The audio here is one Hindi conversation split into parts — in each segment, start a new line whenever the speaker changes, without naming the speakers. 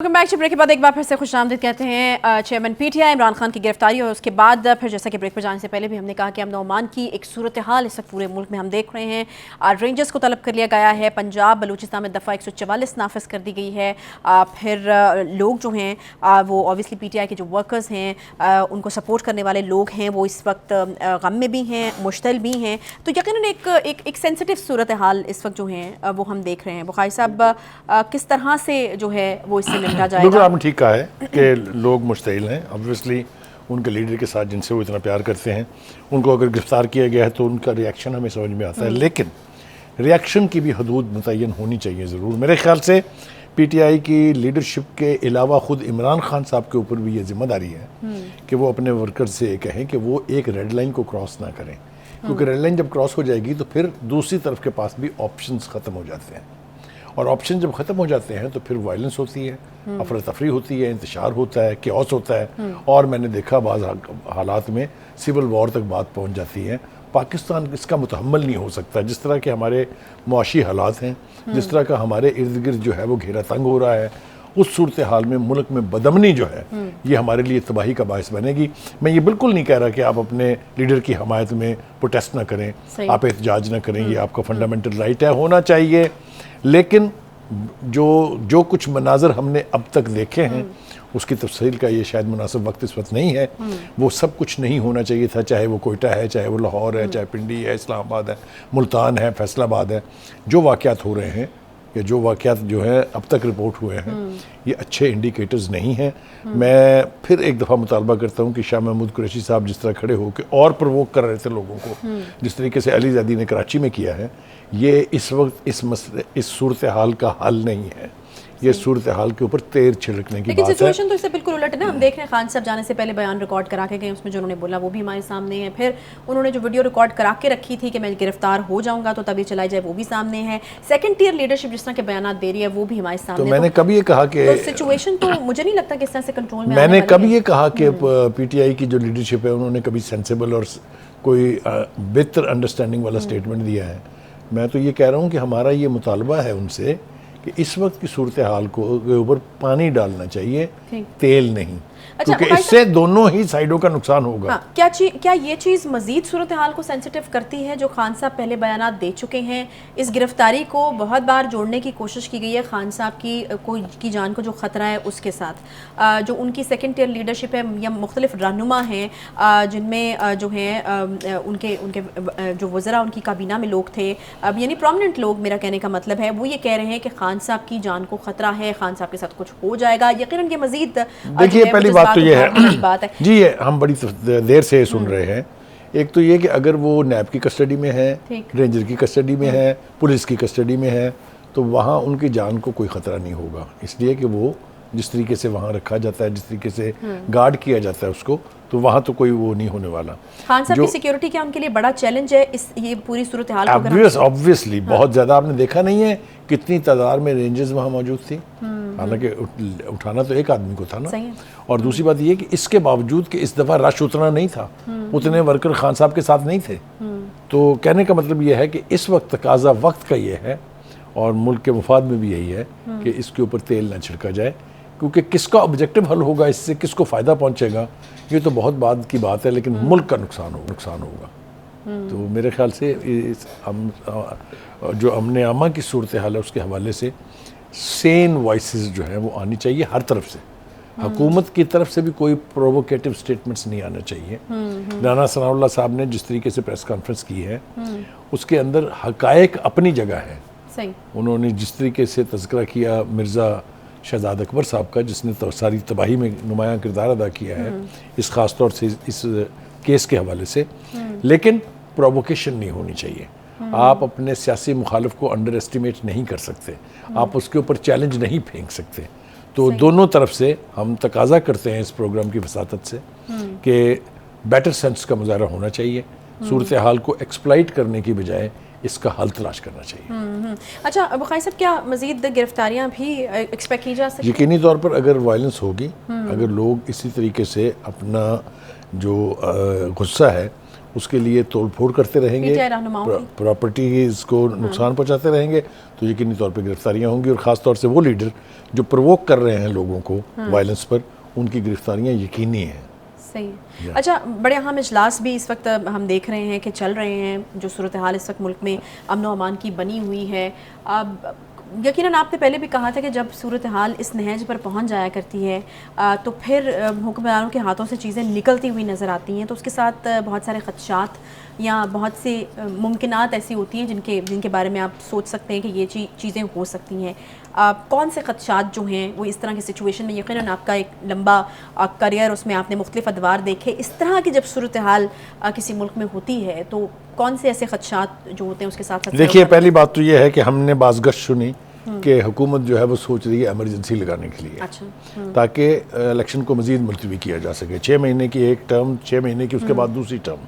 Welcome back. ब्रेक के बाद एक बार फिर से खुशामदीद कहते हैं चेयरमैन पीटीआई इमरान खान की गिरफ्तारी और उसके बाद फिर जैसा कि ब्रेक पर जाने से पहले भी हमने कहा कि अमन ओमान की एक सूरत हाल इस वक्त पूरे मुल्क में हम देख रहे हैं। रेंजर्स को तलब कर लिया गया है, पंजाब बलूचिस्तान में दफ़ा 144 नाफिज कर दी गई है। फिर लोग जो हैं वो ऑब्वियसली पीटीआई के जो वर्कर्स हैं उनको सपोर्ट करने वाले लोग हैं वो इस वक्त गम में भी हैं, मुश्तल भी हैं। तो यकीनन एक सेंसिटिव सूरत हाल इस वक्त जो है वो हम देख रहे हैं। बुखारी साहब किस तरह से जो है वो इससे
बिल्कुल आपने ठीक कहा है कि लोग मुश्तइल हैं। ऑब्वियसली उनके लीडर के साथ जिनसे वो इतना प्यार करते हैं उनको अगर गिरफ्तार किया गया है तो उनका रिएक्शन हमें समझ में आता है, लेकिन रिएक्शन की भी हदूद मुतय्यन होनी चाहिए ज़रूर। मेरे ख्याल से पीटीआई की लीडरशिप के अलावा ख़ुद इमरान खान साहब के ऊपर भी ये जिम्मेदारी है कि वो अपने वर्कर से कहें कि वो एक रेड लाइन को क्रॉस ना करें, क्योंकि रेड लाइन जब क्रॉस हो जाएगी तो फिर दूसरी तरफ के पास भी ऑप्शंस ख़त्म हो जाते हैं, और ऑप्शन जब ख़त्म हो जाते हैं तो फिर वायलेंस होती है, अफरा तफरी होती है, इंतशार होता है, केओस होता है, और मैंने देखा बाज़ हालात में सिविल वॉर तक बात पहुंच जाती है। पाकिस्तान इसका मुतहम्मल नहीं हो सकता। जिस तरह के हमारे मुआशी हालात हैं, जिस तरह का हमारे इर्द गिर्द जो है वो घेरा तंग हो रहा है, उस सूरत हाल में मुल्क में बदमनी जो है ये हमारे लिए तबाही का बायस बनेगी। मैं ये बिल्कुल नहीं कह रहा कि आप अपने लीडर की हमायत में प्रोटेस्ट ना करें, आप एहतजाज ना करें, ये आपका फंडामेंटल राइट है, होना चाहिए। लेकिन जो कुछ मनाजर हमने अब तक देखे हैं उसकी तफसील का ये शायद मुनासिब वक्त इस वक्त नहीं है। वो सब कुछ नहीं होना चाहिए था, चाहे वो कोयटा है, चाहे वो लाहौर है, चाहे पिंडी है, इस्लामाबाद है, मुल्तान है, फैसलाबाद है। जो वाक़यात हो रहे हैं या जो वाक़यात जो है अब तक रिपोर्ट हुए हैं ये अच्छे इंडिकेटर्स नहीं हैं। मैं फिर एक दफ़ा मुतालबा करता हूँ कि शाह महमूद कुरैशी साहब जिस तरह खड़े होकर और प्रवोक कर रहे थे लोगों को, जिस तरीके से अली ज़ैदी ने कराची में किया है, ये इस वक्त इस सूरत हाल का हल नहीं है। ये सूरत हाल के ऊपर तेल छिड़कने की
लेकिन
बात है।
सिचुएशन तो इससे बिल्कुल उलट है ना। हम देख रहे हैं खान साहब जाने से पहले बयान रिकॉर्ड करा के गए, उसमें जो उन्होंने बोला वो भी हमारे सामने है। फिर उन्होंने जो वीडियो रिकॉर्ड करा के रखी थी कि मैं गिरफ्तार हो जाऊंगा तो तभी चलाई जाए, वो भी सामने है। सेकंड टियर लीडरशिप जिस तरह के बयान दे रही है वो भी हमारे सामने।
तो मैंने कभी ये कहा कि
सिचुएशन तो मुझे नहीं लगता कि इस तरह से कंट्रोल में
मैंने कभी ये कहा कि पीटीआई की जो लीडरशिप है उन्होंने कभी सेंसिबल और कोई बेहतर अंडरस्टैंडिंग वाला स्टेटमेंट दिया है। मैं तो ये कह रहा हूँ कि हमारा ये मुतालबा है उनसे कि इस वक्त की सूरत हाल को के ऊपर पानी डालना चाहिए, तेल नहीं, क्योंकि इससे दोनों ही साइडों का नुकसान होगा।
हाँ, क्या ये चीज़ मजीद सूरत हाल को सेंसिटिव करती है? जो खान साहब पहले बयानात दे चुके हैं, इस गिरफ्तारी को बहुत बार जोड़ने की कोशिश की गई है खान साहब की जान को जो ख़तरा है उसके साथ। जो उनकी सेकंड टियर लीडरशिप है या मुख्तलिफ रहनुमा हैं जिनमें जो हैं उनके जो वज़रा उनकी काबीना में लोग थे, यानी प्रोमिनेंट लोग, मेरा कहने का मतलब है वो ये कह रहे हैं कि खान साहब की जान को ख़तरा है, खान साहब के साथ कुछ हो जाएगा। यकीनन ये मजीद
देखिए, पहली बात तो ये है जी, ये हम बड़ी देर से सुन रहे हैं। एक तो ये कि अगर वो नैब की कस्टडी में है, रेंजर की कस्टडी में है, पुलिस की कस्टडी में है, तो वहाँ उनकी जान को कोई ख़तरा नहीं होगा, इसलिए कि वो जिस तरीके से वहाँ रखा जाता है, जिस तरीके से गार्ड किया जाता है उसको, तो वहाँ तो कोई वो नहीं होने वाला।
खान साहब की सिक्योरिटी क्या उनके लिए बड़ा चैलेंज है ये पूरी सूरत हाल
को? ऑब्वियसली बहुत ज़्यादा। आपने देखा नहीं है कितनी तादाद में रेंजर्स वहाँ मौजूद थी, हालांकि उठाना तो एक आदमी को था ना। और दूसरी बात ये कि इसके बावजूद कि इस दफ़ा रश उतना नहीं था, उतने वर्कर खान साहब के साथ नहीं थे। तो कहने का मतलब ये है कि इस वक्त तकाजा वक्त का ये है, और मुल्क के मुफाद में भी यही है कि इसके ऊपर तेल ना छिड़का जाए, क्योंकि किसका ऑब्जेक्टिव हल होगा, इससे किसको फ़ायदा पहुंचेगा, ये तो बहुत बाद की बात है, लेकिन मुल्क का नुकसान होगा। तो मेरे ख्याल से जो अमन आमा की सूरत हाल है उसके हवाले से सेन वॉइसेस जो हैं वो आनी चाहिए हर तरफ से। हुकूमत की तरफ से भी कोई प्रोवोकेटिव स्टेटमेंट्स नहीं आना चाहिए। राना सनाउल्लाह साहब ने जिस तरीके से प्रेस कॉन्फ्रेंस की है उसके अंदर हकायक अपनी जगह है। उन्होंने जिस तरीके से तज़किरा किया मिर्ज़ा शहजाद अकबर साहब का, जिसने तो सारी तबाही में नुमायाँ किरदार अदा किया है इस ख़ास तौर से इस केस के हवाले से, लेकिन प्रोवोकेशन नहीं होनी चाहिए। आप अपने सियासी मुखालिफ को अंडर एस्टिमेट नहीं कर सकते, आप उसके ऊपर चैलेंज नहीं फेंक सकते। तो दोनों तरफ से हम तकाजा करते हैं इस प्रोग्राम की वसातत से कि बेटर सेंस का मुजाहरा होना चाहिए, सूरत हाल को एक्सप्लॉइट करने की बजाय इसका हल तलाश करना चाहिए।
अच्छा बुखारी साहब, क्या मजीद गिरफ्तारियां भी एक्सपेक्ट की जा सकती?
यकीनी तौर पर अगर वायलेंस होगी, अगर लोग इसी तरीके से अपना जो गुस्सा है उसके लिए तोड़फोड़ करते रहेंगे,
PTI रहनुमाओं की।
प्रॉपर्टीज को नुकसान पहुंचाते रहेंगे, तो यकीनी तौर पे गिरफ्तारियां होंगी। और ख़ास तौर से वो लीडर जो प्रवोक कर रहे हैं लोगों को वायलेंस पर, उनकी गिरफ्तारियां यकीनी हैं।
सही है। अच्छा, बड़े अहम इजलास भी इस वक्त हम देख रहे हैं कि चल रहे हैं, जो सूरत हाल इस वक्त मुल्क में अमन व अमान की बनी हुई है। अब यकीनन आपने पहले भी कहा था कि जब सूरत हाल इस नहज पर पहुंच जाया करती है तो फिर हुक्मरानों के हाथों से चीज़ें निकलती हुई नज़र आती हैं, तो उसके साथ बहुत सारे ख़दशात या बहुत से मुमकिनात ऐसी होती हैं जिनके बारे में आप सोच सकते हैं कि ये चीज़ें हो सकती हैं। कौन से ख़दशात जो हैं वो इस तरह की सिचुएशन में, यकीनन आपका एक लंबा करियर, उसमें आपने मुख्तलिफ अदवार देखे, इस तरह की जब सूरत हाल किसी मुल्क में होती है तो कौन से ऐसे ख़दशात जो होते हैं उसके साथ?
देखिए, पहली बात तो ये है कि हमने बाज़गश सुनी कि हुकूमत जो है वो सोच रही है एमरजेंसी लगाने के लिए,
अच्छा,
ताकि इलेक्शन को मज़ीद मुलतवी किया जा सके। 6 महीने की एक टर्म, 6 महीने की उसके बाद दूसरी टर्म,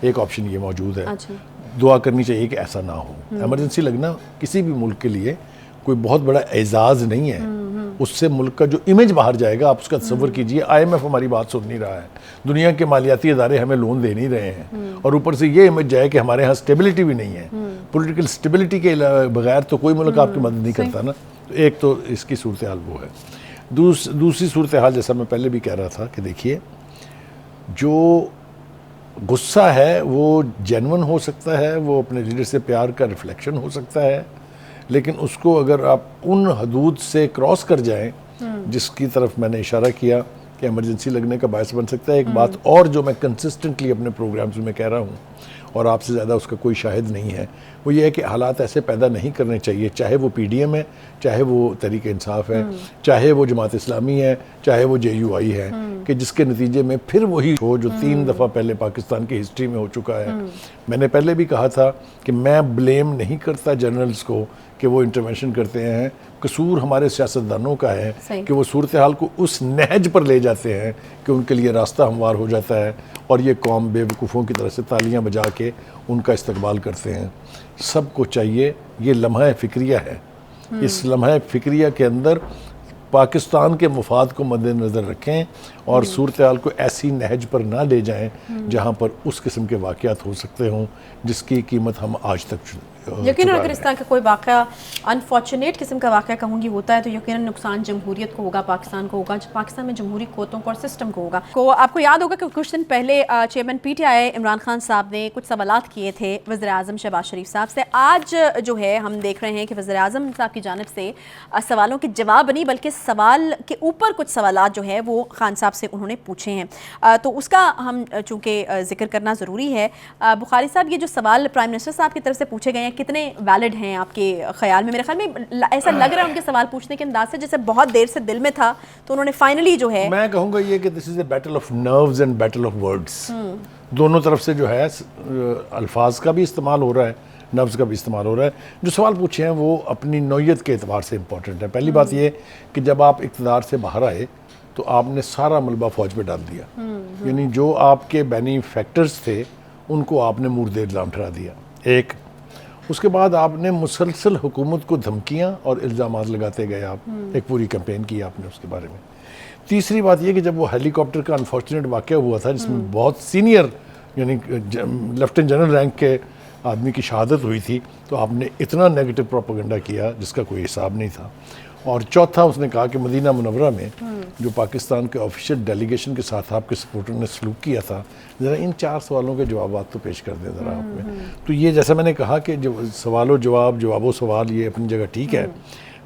एक ऑप्शन ये मौजूद है।
अच्छा।
दुआ करनी चाहिए कि ऐसा ना हो। एमरजेंसी लगना किसी भी मुल्क के लिए कोई बहुत बड़ा एजाज़ नहीं है। उससे मुल्क का जो इमेज बाहर जाएगा, आप उसका तस्वर कीजिए। IMF हमारी बात सुन नहीं रहा है, दुनिया के मालियाती इदारे हमें लोन दे नहीं रहे हैं, और ऊपर से ये इमेज जाए कि हमारे यहाँ स्टेबिलिटी भी नहीं है। पॉलिटिकल स्टेबिलिटी के बगैर तो कोई मुल्क आपकी मदद नहीं करता ना। तो एक तो इसकी सूरत हाल वो है। दूसरी सूरत हाल, जैसा मैं पहले भी कह रहा था कि देखिए, जो गुस्सा है वो जेन्युइन हो सकता है, वो अपने लीडर से प्यार का रिफ्लेक्शन हो सकता है, लेकिन उसको अगर आप उन हदूद से क्रॉस कर जाएं जिसकी तरफ मैंने इशारा किया कि इमरजेंसी लगने का बायस बन सकता है। एक बात और जो मैं कंसिस्टेंटली अपने प्रोग्राम्स में कह रहा हूँ, और आपसे ज़्यादा उसका कोई शाहिद नहीं है, वो ये है कि हालात ऐसे पैदा नहीं करने चाहिए, चाहे वो PDM है, चाहे वो तहरीक इंसाफ है, चाहे वो जमात इस्लामी है, चाहे वो JUI है, कि जिसके नतीजे में फिर वही हो जो 3 दफ़ा पहले पाकिस्तान की हिस्ट्री में हो चुका है। मैंने पहले भी कहा था कि मैं ब्लेम नहीं करता जनरल्स को कि वो इंटरवेंशन करते हैं, कसूर हमारे सियासतदानों का है कि वो सूरत हाल को उस नहज पर ले जाते हैं कि उनके लिए रास्ता हमवार हो जाता है, और ये कौम बेवकूफ़ों की तरह से तालियां बजा के उनका इस्तकबाल करते हैं। सबको चाहिए, ये लम्हा फ़िक्रिया है, इस लम्हा फ़िक्रिया के अंदर पाकिस्तान के मुफाद को मद्देनज़र रखें और सूरत हाल को ऐसी नहज पर ना ले जाएं जहां पर उस किस्म के वाक़यात हो सकते हों जिसकी कीमत हम आज तक
यकीनन अगर इस तरह का कोई वाक़या अनफॉर्चुनेट किस्म का वाक़या कहूँगी होता है तो यकीनन नुकसान जमहूरियत को होगा, पाकिस्तान को होगा, पाकिस्तान में जमहूरी क़ुव्वतों को और सिस्टम को होगा। को आपको याद होगा कि कुछ दिन पहले चेयरमैन PTI इमरान खान साहब ने कुछ सवालात किए थे वज़ीर-ए-आज़म शहबाज शरीफ साहब से। आज जो है हम देख रहे हैं कि वज़ीर-ए-आज़म साहब की जानिब से सवालों के जवाब नहीं बल्कि सवाल के ऊपर कुछ सवालात जो है वो खान साहब से उन्होंने पूछे हैं, तो उसका हम चूँकि जिक्र करना ज़रूरी है। बुखारी साहब, ये जो सवाल प्राइम मिनिस्टर साहब की तरफ से पूछे गए हैं कितने वैलिड हैं आपके ख्याल में? मेरे ख्याल में ऐसा लग रहा है उनके सवाल पूछने के अंदाज से जैसे बहुत देर से दिल में था, तो उन्होंने फाइनली जो है, मैं
कहूँगा ये कि this is a battle of nerves and battle of words. दोनों तरफ से जो है अल्फाज का भी इस्तेमाल हो रहा है, नफ्स का भी इस्तेमाल हो रहा है। जो सवाल पूछे हैं वो अपनी नौयत के एतबार से इम्पोर्टेंट है। पहली बात ये कि जब आप इक़्तिदार से बाहर आए तो आपने सारा मलबा फौज पे डाल दिया, यानी जो आपके बेनिफैक्टर्स थे उनको आपने मुर्दे इल्ज़ाम ठहरा दिया। एक, उसके बाद आपने मुसलसल हुकूमत को धमकियां और इल्ज़ामात लगाते गए, आप एक पूरी कैंपेन की आपने उसके बारे में। तीसरी बात यह कि जब वो हेलीकॉप्टर का अनफॉर्चुनेट वाक़या हुआ था जिसमें बहुत सीनियर यानी लेफ्टिनेंट जनरल रैंक के आदमी की शहादत हुई थी, तो आपने इतना नेगेटिव प्रोपेगेंडा किया जिसका कोई हिसाब नहीं था। और चौथा, उसने कहा कि मदीना मुनव्वरा में जो पाकिस्तान के ऑफिशियल डेलीगेशन के साथ आपके सपोर्टर ने सलूक किया था, ज़रा इन 4 सवालों के जवाब तो पेश कर दें ज़रा आपने। तो ये जैसा मैंने कहा कि जो सवालों जवाबों सवाल ये अपनी जगह ठीक है,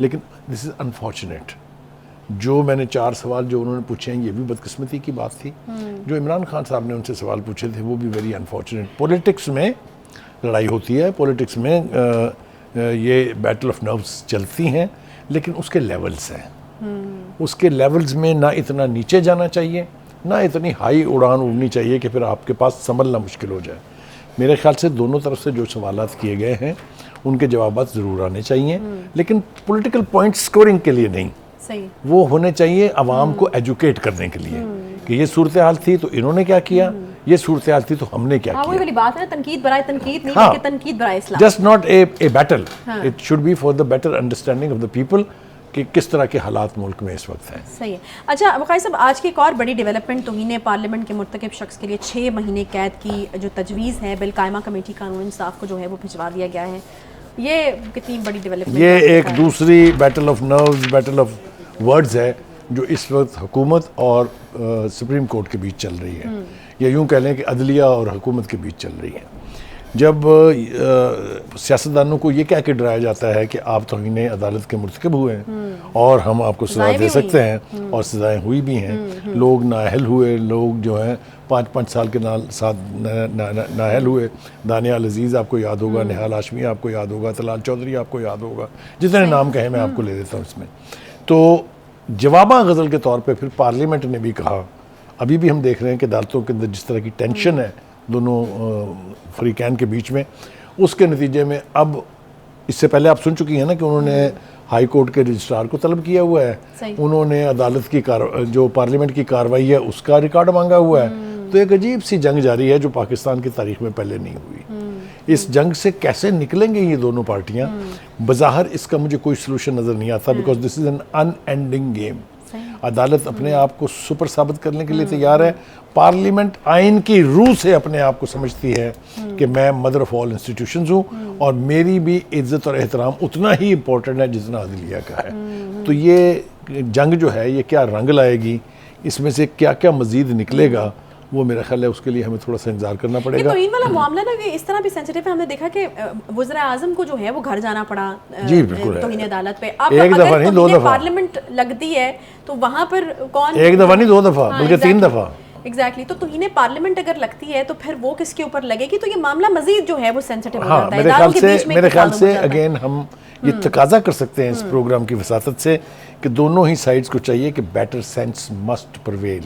लेकिन दिस इज़ अनफॉर्चुनेट। जो मैंने 4 सवाल जो उन्होंने पूछे हैं ये भी बदकिस्मती की बात थी। जो इमरान खान साहब ने उनसे सवाल पूछे थे वो भी वेरी अनफॉर्चुनेट। पॉलिटिक्स में लड़ाई होती है, पॉलिटिक्स में ये बैटल ऑफ नर्व्स चलती हैं, लेकिन उसके लेवल्स हैं। उसके लेवल्स में ना इतना नीचे जाना चाहिए, ना इतनी हाई उड़ान उड़नी चाहिए कि फिर आपके पास संभलना मुश्किल हो जाए। मेरे ख्याल से दोनों तरफ से जो सवालात किए गए हैं उनके जवाब ज़रूर आने चाहिए, लेकिन पॉलिटिकल पॉइंट स्कोरिंग के लिए नहीं,
सही
वो होने चाहिए आवाम को एजुकेट करने के लिए कि ये सूरत हाल थी तो इन्होंने क्या किया, ये सूरत हाल थी तो हमने क्या किया।
वही वाली बात है, तनकीद बराए तनकीद नहीं, बल्कि तनकीद बराए इस्लाह।
Just not a battle, it should be for the better understanding of the people कि किस तरह के हालात मुल्क में इस वक्त हैं।
सही है। अच्छा वक़ाई साहब, आज की एक और बड़ी डेवलपमेंट तौहीन पार्लियामेंट के मुर्तकब शख्स के लिए 6 महीने कैद की जो तजवीज़ है बिल कायमा कमेटी कानून इंसाफ को जो है वो भिजवा दिया गया है। ये कितनी बड़ी डेवलपमेंट?
ये एक दूसरी battle of nerves, battle of words है जो इस वक्त हुकूमत और सुप्रीम कोर्ट के बीच चल रही है, या यूँ कह लें कि अदलिया और हुकूमत के बीच चल रही है। जब सियासतदानों को ये कह के डराया जाता है कि आप तौहीन अदालत के मुर्तकब हुए हैं और हम आपको सज़ा दे सकते हैं, और सज़ाएँ हुई भी हैं, लोग नाअहल हुए, लोग जो हैं 5-5 साल के साथ नाअहल हुए। दानियाल अजीज़ आपको याद होगा, निहाल हाशमी आपको याद होगा, तलाल चौधरी आपको याद होगा, जितने नाम कहे मैं आपको ले देता हूँ इसमें। तो जवाबा गज़ल के तौर पे फिर पार्लियामेंट ने भी कहा, अभी भी हम देख रहे हैं कि अदालतों के अंदर जिस तरह की टेंशन है दोनों फरीकैन के बीच में, उसके नतीजे में अब इससे पहले आप सुन चुकी हैं ना कि उन्होंने हाई कोर्ट के रजिस्ट्रार को तलब किया हुआ है, उन्होंने अदालत की जो पार्लियामेंट की कार्रवाई है उसका रिकॉर्ड मांगा हुआ है। तो एक अजीब सी जंग जारी है जो पाकिस्तान की तारीख में पहले नहीं हुई। इस जंग से कैसे निकलेंगे ये दोनों पार्टियां, बज़ाहिर इसका मुझे कोई सोल्यूशन नज़र नहीं आता, because this is an unending game. अदालत अपने आप को सुपर साबित करने के लिए तैयार है, पार्लियामेंट आइन की रूह से अपने आप को समझती है कि मैं मदर ऑफ ऑल इंस्टीट्यूशंस हूँ और मेरी भी इज्जत और एहतराम उतना ही इम्पोर्टेंट है जितना अदलिया का है। तो ये जंग जो है ये क्या रंग लाएगी, इसमें से क्या क्या मज़ीद निकलेगा, वो मेरा ख्याल है उसके लिए हमें थोड़ा सा इंतजार करना पड़ेगा।
तो इन वाला मामला ना कि इस तरह भी सेंसिटिव है, हमने देखा कि वज़ीर आज़म को जो है वो घर जाना पड़ा
जी बिल्कुल
तौहीन अदालत पे। अब
एक दफ़ा नहीं 2 दफ़ा
पार्लियामेंट लगती है तो वहाँ पर कौन,
एक दफ़ा नहीं 2 दफ़ा बल्कि 3 दफ़ा
एग्जैक्टली। तो तौहीन पार्लियामेंट अगर लगती है तो फिर वो किसके ऊपर लगेगी, तो ये मामला मजीद जो है वो सेंसिटिव हो जाता है।
मेरे ख्याल से अगेन हम ये तकाजा कर सकते हैं इस प्रोग्राम की वसातत से कि दोनों ही साइड्स को चाहिए कि बेटर सेंस मस्ट प्रवेल।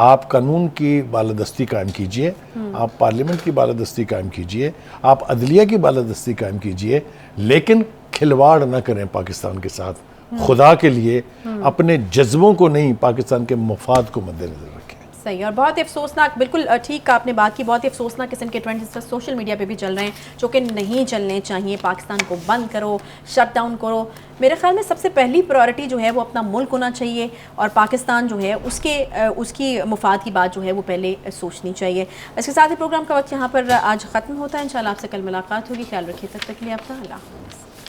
आप कानून की बालादस्ती कायम कीजिए, आप पार्लियामेंट की बालादस्ती कायम कीजिए, आप अदलिया की बालादस्ती कायम कीजिए, लेकिन खिलवाड़ ना करें पाकिस्तान के साथ। खुदा के लिए अपने जज्बों को नहीं, पाकिस्तान के मफाद को मद्देनजर रखें।
सही। और बहुत ही अफसोसनाक, बिल्कुल ठीक आपने बात की, बहुत ही अफसोसनाक किस्म के ट्रेंड्स सोशल मीडिया पे भी चल रहे हैं जो कि नहीं चलने चाहिए। पाकिस्तान को बंद करो, शट डाउन करो। मेरे ख्याल में सबसे पहली प्रायोरिटी जो है वो अपना मुल्क होना चाहिए और पाकिस्तान जो है उसकी मुफाद की बात जो है वो पहले सोचनी चाहिए। इसके साथ ही प्रोग्राम का वक्त यहाँ पर आज ख़त्म होता है। इंशाल्लाह आपसे कल मुलाकात होगी। ख्याल रखिए, तब तक के लिए आपका अल्लाह हाफ़िज़।